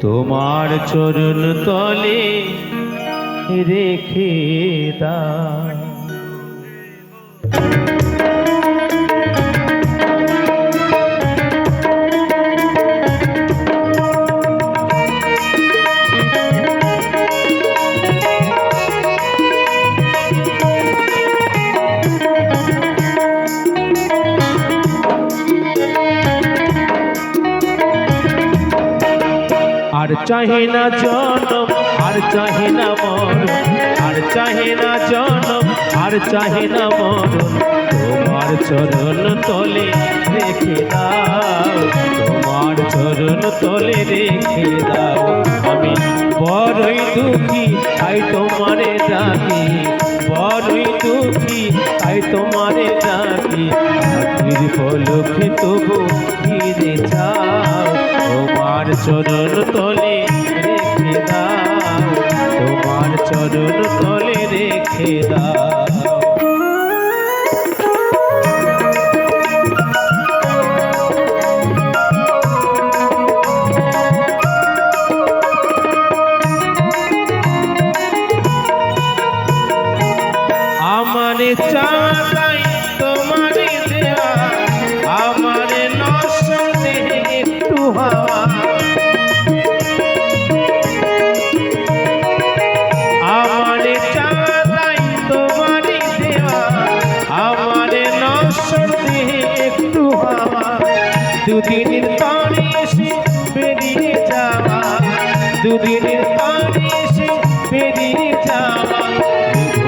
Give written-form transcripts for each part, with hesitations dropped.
তোমার চরণ তলে রেখে দাও। আর চাহে না জনম, আর চাহে না মরণ, আর চাহে না জনম, আর চাহে না মরণ। তোমার চরণ তলে রেখে দাও, তোমার চরণ তলে রেখে দাও। আমি বড়ই দুঃখী তাই তোমারে ডাকি, বড়ই দুঃখী তাই তোমারে ডাকি। আখির পলকে তবু ফিরে যাও, তোমার চরণ তলে রেখে দাও, তোমার চরণ তলে রেখে দাও। আমারে চাঁদাই তোমারে দেয়া, আমারে নষ্ট একটু হাওয়া। আমারে চাঁদাই তোমারে দেওয়া, আমারে নষ্ট একটু হাওয়া। দুদিনের পানি এসে বেরিয়ে যাওয়া, দুদিনের পানি এসে বেরিয়ে যাওয়া।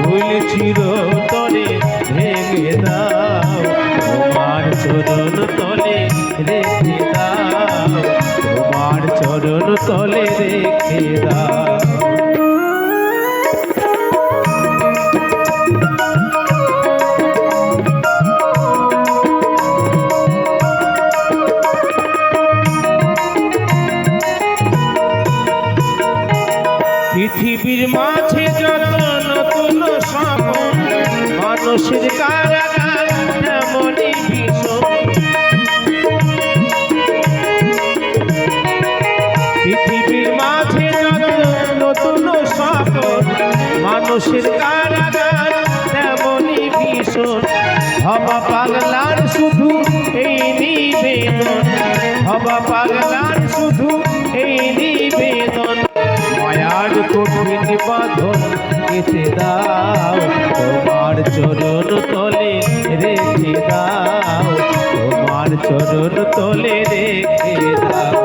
ভুল চিরতরে ভেঙে দাও, তোমার চরণ তলে রেখে দাও, তোমার চরণ তলে রেখে দাও। পৃথিবীর মাঝে যত নতুন স্বপন, মানুষের কারাগার তেমনই ভীষণ। পৃথিবীর মাঝে যত নতুন স্বপন, মানুষের কারাগার তেমনই ভীষণ। হবা পাগলার শুধু এই নিবেদন, হবা পাগলার শুধু এই নিবেদন। মায়ার কঠিন বাঁধন কেটে দাও, তোমার চরণ তলে রেখে দাও, তোমার চরণ তলে রেখে দাও।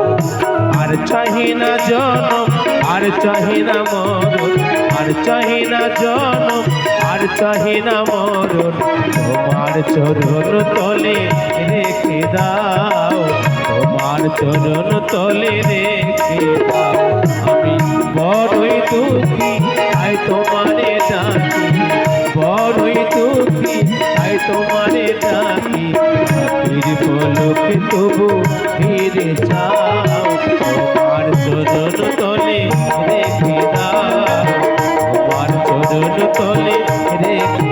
আর চাহি না জনম, আর চাহি না মরণ, আর চাহি না জনম, আর চাহি না মরণ। তোমার চরণ তলে রেখে দাও, তোমার চরণ তলে রেখে দাও। আমি বড়ই দুঃখী তাই তোমারে ডাকি, বড়ই দুঃখী তাই তোমারে ডাকি। আখির পলকে তবু ফিরে যাও, তোমার চরণ তলে রেখে দাও, তোমার চরণ তলে রেখে